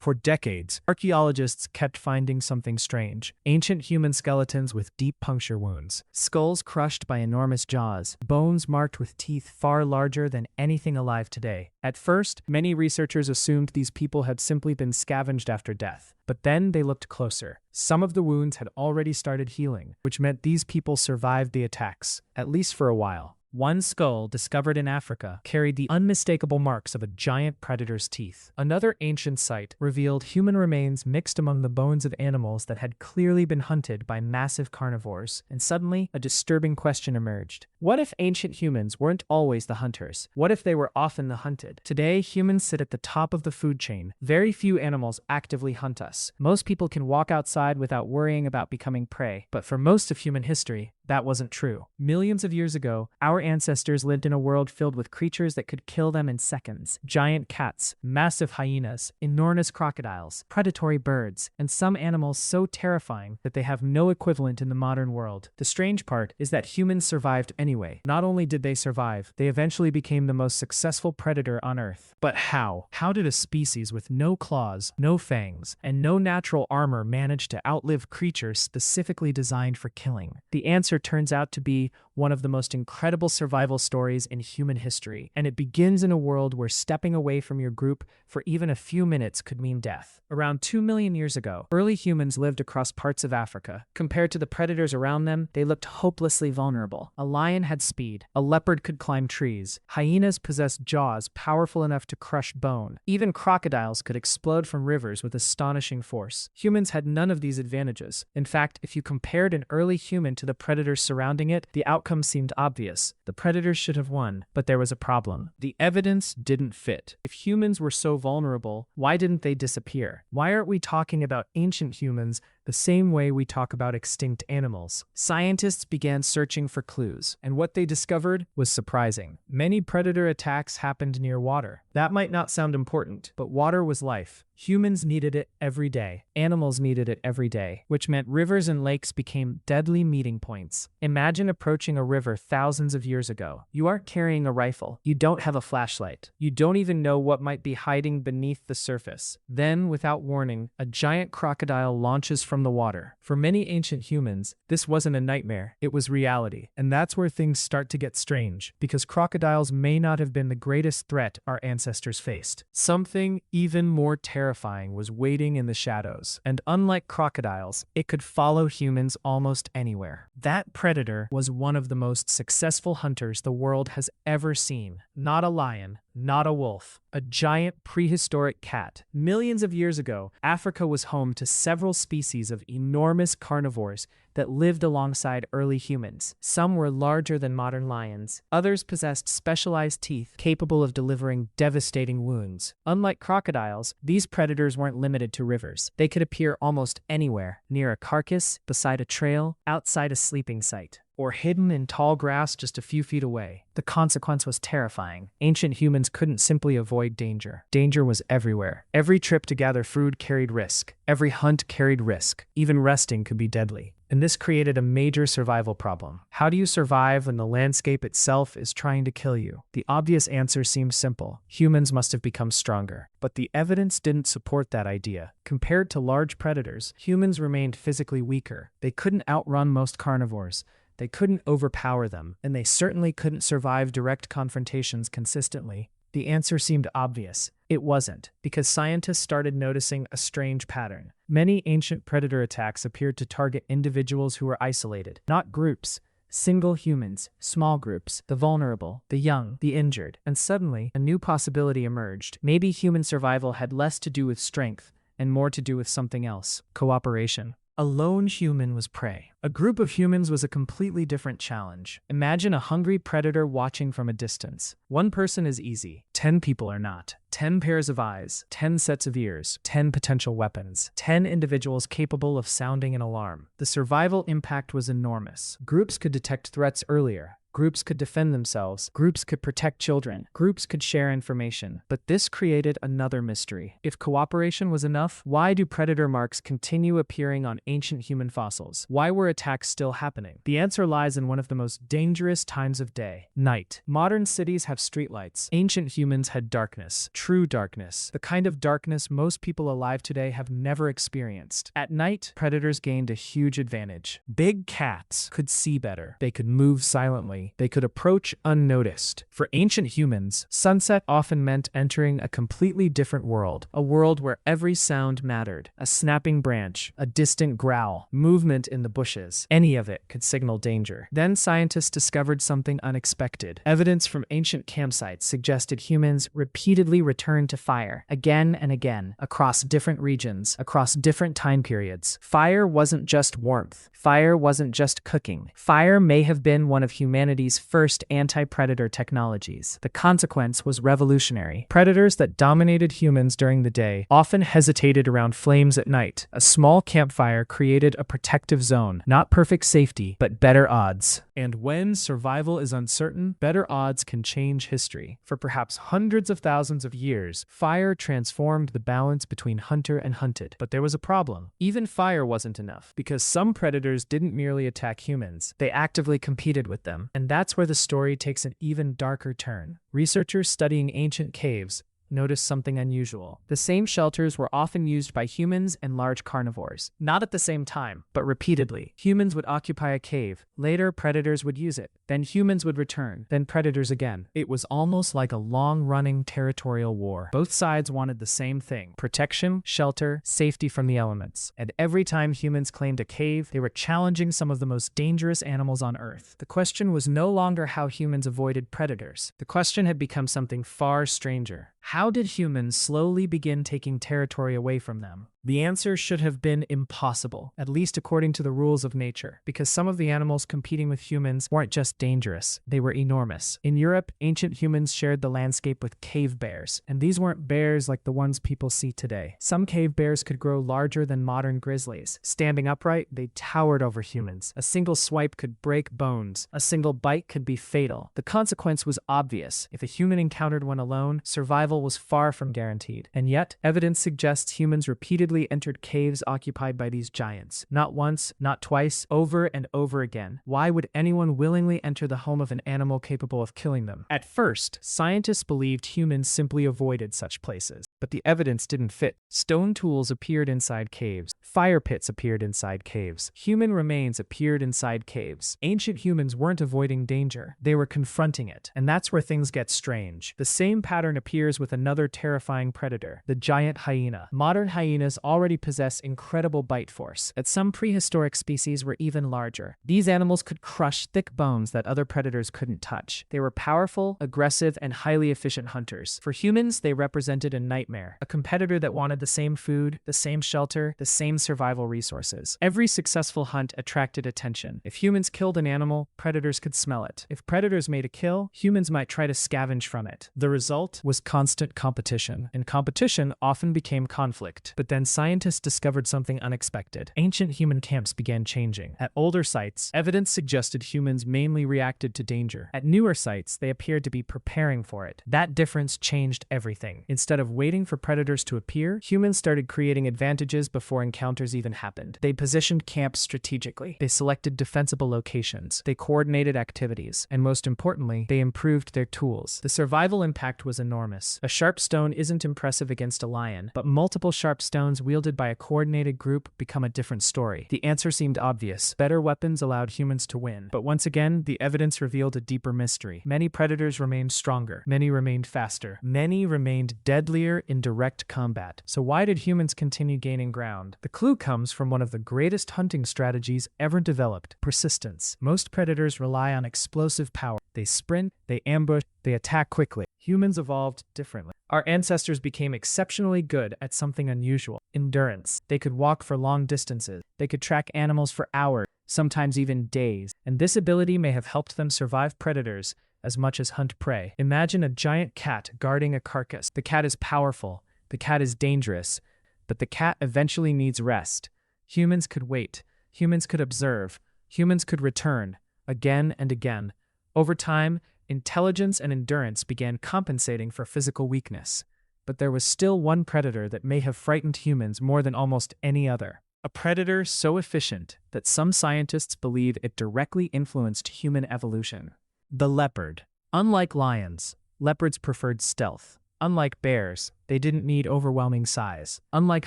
For decades, archaeologists kept finding something strange. Ancient human skeletons with deep puncture wounds, skulls crushed by enormous jaws, bones marked with teeth far larger than anything alive today. At first, many researchers assumed these people had simply been scavenged after death. But then they looked closer. Some of the wounds had already started healing, which meant these people survived the attacks, at least for a while. One skull, discovered in Africa, carried the unmistakable marks of a giant predator's teeth. Another ancient site revealed human remains mixed among the bones of animals that had clearly been hunted by massive carnivores. And suddenly, a disturbing question emerged. What if ancient humans weren't always the hunters? What if they were often the hunted? Today, humans sit at the top of the food chain. Very few animals actively hunt us. Most people can walk outside without worrying about becoming prey. But for most of human history, that wasn't true. Millions of years ago, our ancestors lived in a world filled with creatures that could kill them in seconds. Giant cats, massive hyenas, enormous crocodiles, predatory birds, and some animals so terrifying that they have no equivalent in the modern world. The strange part is that humans survived anyway. Not only did they survive, they eventually became the most successful predator on Earth. But how? How did a species with no claws, no fangs, and no natural armor manage to outlive creatures specifically designed for killing? The answer turns out to be one of the most incredible survival stories in human history, and it begins in a world where stepping away from your group for even a few minutes could mean death. Around 2 million years ago, early humans lived across parts of Africa. Compared to the predators around them, they looked hopelessly vulnerable. A lion had speed, a leopard could climb trees, hyenas possessed jaws powerful enough to crush bone, even crocodiles could explode from rivers with astonishing force. Humans had none of these advantages. In fact, if you compared an early human to the predators surrounding it, the outcome seemed obvious. The predators should have won, but there was a problem. The evidence didn't fit. If humans were so vulnerable, why didn't they disappear? Why aren't we talking about ancient humans the same way we talk about extinct animals? Scientists began searching for clues, and what they discovered was surprising. Many predator attacks happened near water. That might not sound important, but water was life. Humans needed it every day. Animals needed it every day, which meant rivers and lakes became deadly meeting points. Imagine approaching a river thousands of years ago. You aren't carrying a rifle. You don't have a flashlight. You don't even know what might be hiding beneath the surface. Then, without warning, a giant crocodile launches from the water. For many ancient humans, this wasn't a nightmare. It was reality. And that's where things start to get strange, because crocodiles may not have been the greatest threat our ancestors faced. Something even more terrifying was waiting in the shadows, and unlike crocodiles, it could follow humans almost anywhere. That predator was one of the most successful hunters the world has ever seen. Not a lion, not a wolf, a giant prehistoric cat. Millions of years ago, Africa was home to several species of enormous carnivores that lived alongside early humans. Some were larger than modern lions. Others possessed specialized teeth capable of delivering devastating wounds. Unlike crocodiles, these predators weren't limited to rivers. They could appear almost anywhere, near a carcass, beside a trail, outside a sleeping site, or hidden in tall grass just a few feet away. The consequence was terrifying. Ancient humans couldn't simply avoid danger. Danger was everywhere. Every trip to gather food carried risk. Every hunt carried risk. Even resting could be deadly. And this created a major survival problem. How do you survive when the landscape itself is trying to kill you? The obvious answer seems simple. Humans must have become stronger. But the evidence didn't support that idea. Compared to large predators, humans remained physically weaker. They couldn't outrun most carnivores. They couldn't overpower them, and they certainly couldn't survive direct confrontations consistently. The answer seemed obvious. It wasn't, because scientists started noticing a strange pattern. Many ancient predator attacks appeared to target individuals who were isolated, not groups. Single humans, small groups, the vulnerable, the young, the injured. And suddenly, a new possibility emerged. Maybe human survival had less to do with strength and more to do with something else: cooperation. A lone human was prey. A group of humans was a completely different challenge. Imagine a hungry predator watching from a distance. One person is easy. 10 people are not. 10 pairs of eyes, 10 sets of ears, 10 potential weapons, 10 individuals capable of sounding an alarm. The survival impact was enormous. Groups could detect threats earlier, Groups could defend themselves. Groups could protect children. Groups could share information. But this created another mystery. If cooperation was enough, why do predator marks continue appearing on ancient human fossils? Why were attacks still happening? The answer lies in one of the most dangerous times of day: night. Modern cities have streetlights. Ancient humans had darkness. True darkness. The kind of darkness most people alive today have never experienced. At night, predators gained a huge advantage. Big cats could see better. They could move silently. They could approach unnoticed. For ancient humans, sunset often meant entering a completely different world. A world where every sound mattered. A snapping branch, a distant growl, movement in the bushes. Any of it could signal danger. Then scientists discovered something unexpected. Evidence from ancient campsites suggested humans repeatedly returned to fire, again and again, across different regions, across different time periods. Fire wasn't just warmth. Fire wasn't just cooking. Fire may have been one of humanity's first anti-predator technologies. The consequence was revolutionary. Predators that dominated humans during the day often hesitated around flames at night. A small campfire created a protective zone, not perfect safety, but better odds. And when survival is uncertain, better odds can change history. For perhaps hundreds of thousands of years, fire transformed the balance between hunter and hunted. But there was a problem. Even fire wasn't enough, because some predators didn't merely attack humans, they actively competed with them. And that's where the story takes an even darker turn. Researchers studying ancient caves noticed something unusual. The same shelters were often used by humans and large carnivores. Not at the same time, but repeatedly. Humans would occupy a cave. Later, predators would use it. Then humans would return. Then predators again. It was almost like a long-running territorial war. Both sides wanted the same thing: protection, shelter, safety from the elements. And every time humans claimed a cave, they were challenging some of the most dangerous animals on Earth. The question was no longer how humans avoided predators. The question had become something far stranger. How did humans slowly begin taking territory away from them? The answer should have been impossible, at least according to the rules of nature, because some of the animals competing with humans weren't just dangerous, they were enormous. In Europe, ancient humans shared the landscape with cave bears, and these weren't bears like the ones people see today. Some cave bears could grow larger than modern grizzlies. Standing upright, they towered over humans. A single swipe could break bones. A single bite could be fatal. The consequence was obvious. If a human encountered one alone, survival was far from guaranteed. And yet, evidence suggests humans repeatedly entered caves occupied by these giants. Not once, not twice, over and over again. Why would anyone willingly enter the home of an animal capable of killing them? At first, scientists believed humans simply avoided such places. But the evidence didn't fit. Stone tools appeared inside caves. Fire pits appeared inside caves. Human remains appeared inside caves. Ancient humans weren't avoiding danger. They were confronting it. And that's where things get strange. The same pattern appears with another terrifying predator, the giant hyena. Modern hyenas already possess incredible bite force, but some prehistoric species were even larger. These animals could crush thick bones that other predators couldn't touch. They were powerful, aggressive, and highly efficient hunters. For humans, they represented a nightmare, a competitor that wanted the same food, the same shelter, the same survival resources. Every successful hunt attracted attention. If humans killed an animal, predators could smell it. If predators made a kill, humans might try to scavenge from it. The result was constant competition, and competition often became conflict. But then scientists discovered something unexpected. Ancient human camps began changing. At older sites, evidence suggested humans mainly reacted to danger. At newer sites, they appeared to be preparing for it. That difference changed everything. Instead of waiting for predators to appear, humans started creating advantages before encounters even happened. They positioned camps strategically. They selected defensible locations. They coordinated activities. And most importantly, they improved their tools. The survival impact was enormous. A sharp stone isn't impressive against a lion, but multiple sharp stones wielded by a coordinated group become a different story. The answer seemed obvious. Better weapons allowed humans to win. But once again, the evidence revealed a deeper mystery. Many predators remained stronger. Many remained faster. Many remained deadlier in direct combat. So why did humans continue gaining ground? The clue comes from one of the greatest hunting strategies ever developed: persistence. Most predators rely on explosive power. They sprint, they ambush, they attack quickly. Humans evolved differently. Our ancestors became exceptionally good at something unusual: endurance. They could walk for long distances. They could track animals for hours, sometimes even days. And this ability may have helped them survive predators as much as hunt prey. Imagine a giant cat guarding a carcass. The cat is powerful. The cat is dangerous. But the cat eventually needs rest. Humans could wait. Humans could observe. Humans could return, again and again, Over time, intelligence and endurance began compensating for physical weakness. But there was still one predator that may have frightened humans more than almost any other. A predator so efficient that some scientists believe it directly influenced human evolution. The leopard. Unlike lions, leopards preferred stealth. Unlike bears, they didn't need overwhelming size. Unlike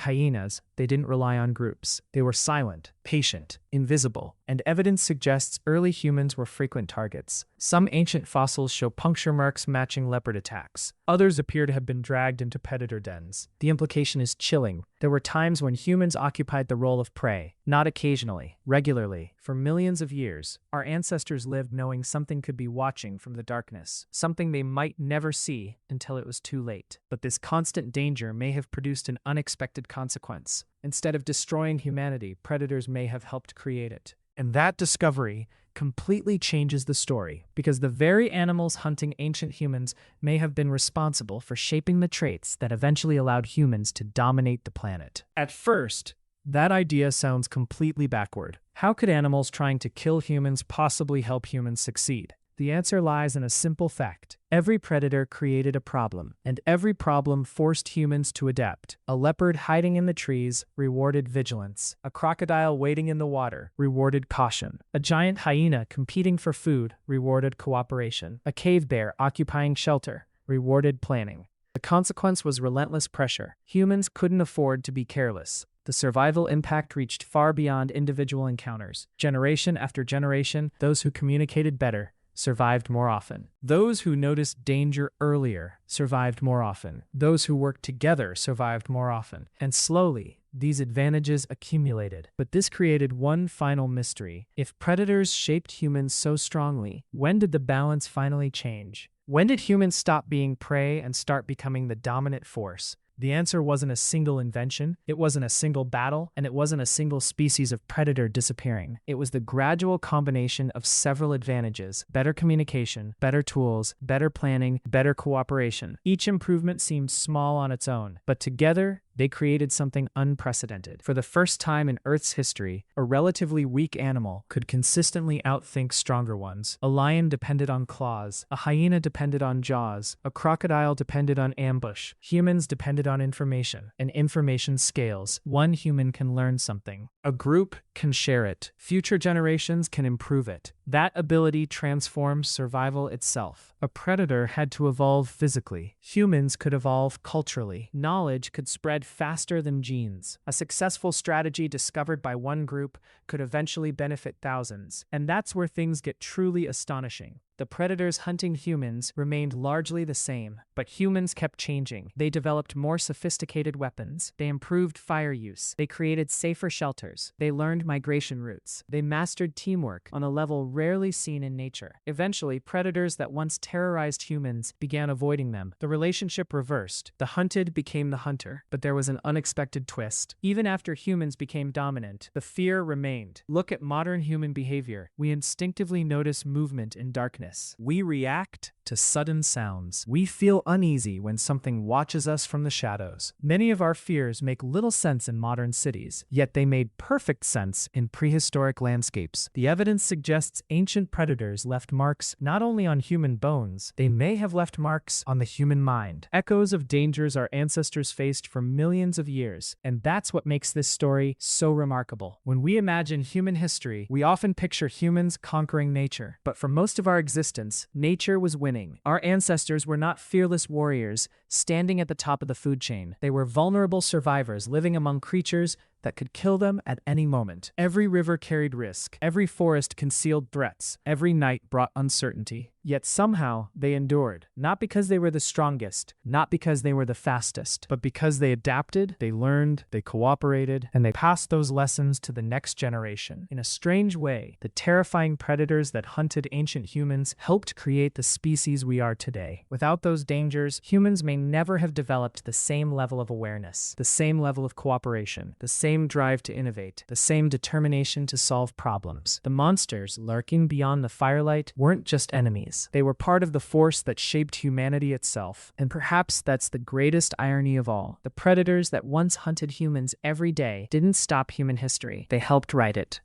hyenas, they didn't rely on groups. They were silent, patient, invisible, and evidence suggests early humans were frequent targets. Some ancient fossils show puncture marks matching leopard attacks. Others appear to have been dragged into predator dens. The implication is chilling. There were times when humans occupied the role of prey, not occasionally, regularly. For millions of years, our ancestors lived knowing something could be watching from the darkness, something they might never see until it was too late. But this constant danger may have produced an unexpected consequence. Instead of destroying humanity, predators may have helped create it. And that discovery completely changes the story, because the very animals hunting ancient humans may have been responsible for shaping the traits that eventually allowed humans to dominate the planet. At first, that idea sounds completely backward. How could animals trying to kill humans possibly help humans succeed? The answer lies in a simple fact. Every predator created a problem, and every problem forced humans to adapt. A leopard hiding in the trees rewarded vigilance. A crocodile wading in the water rewarded caution. A giant hyena competing for food rewarded cooperation. A cave bear occupying shelter rewarded planning. The consequence was relentless pressure. Humans couldn't afford to be careless. The survival impact reached far beyond individual encounters. Generation after generation, those who communicated better survived more often. Those who noticed danger earlier survived more often. Those who worked together survived more often. And slowly, these advantages accumulated. But this created one final mystery. If predators shaped humans so strongly, when did the balance finally change? When did humans stop being prey and start becoming the dominant force? The answer wasn't a single invention, it wasn't a single battle, and it wasn't a single species of predator disappearing. It was the gradual combination of several advantages: better communication, better tools, better planning, better cooperation. Each improvement seemed small on its own, but together, they created something unprecedented. For the first time in Earth's history, a relatively weak animal could consistently outthink stronger ones. A lion depended on claws, a hyena depended on jaws, a crocodile depended on ambush. Humans depended on information, and information scales. One human can learn something. A group can share it. Future generations can improve it. That ability transforms survival itself. A predator had to evolve physically. Humans could evolve culturally. Knowledge could spread faster than genes. A successful strategy discovered by one group could eventually benefit thousands. And that's where things get truly astonishing. The predators hunting humans remained largely the same, but humans kept changing. They developed more sophisticated weapons. They improved fire use. They created safer shelters. They learned migration routes. They mastered teamwork on a level rarely seen in nature. Eventually, predators that once terrorized humans began avoiding them. The relationship reversed. The hunted became the hunter. But there was an unexpected twist. Even after humans became dominant, the fear remained. Look at modern human behavior. We instinctively notice movement in darkness. We react to sudden sounds. We feel uneasy when something watches us from the shadows. Many of our fears make little sense in modern cities, yet they made perfect sense in prehistoric landscapes. The evidence suggests ancient predators left marks not only on human bones, they may have left marks on the human mind. Echoes of dangers our ancestors faced for millions of years, and that's what makes this story so remarkable. When we imagine human history, we often picture humans conquering nature, but for most of our existence, nature was winning. Our ancestors were not fearless warriors standing at the top of the food chain. They were vulnerable survivors living among creatures that could kill them at any moment. Every river carried risk. Every forest concealed threats. Every night brought uncertainty. Yet somehow they endured, not because they were the strongest, not because they were the fastest, but because they adapted, they learned, they cooperated, and they passed those lessons to the next generation. In a strange way, the terrifying predators that hunted ancient humans helped create the species we are today. Without those dangers, humans may never have developed the same level of awareness, the same level of cooperation, the same drive to innovate, the same determination to solve problems. The monsters lurking beyond the firelight weren't just enemies. They were part of the force that shaped humanity itself. And perhaps that's the greatest irony of all. The predators that once hunted humans every day didn't stop human history. They helped write it.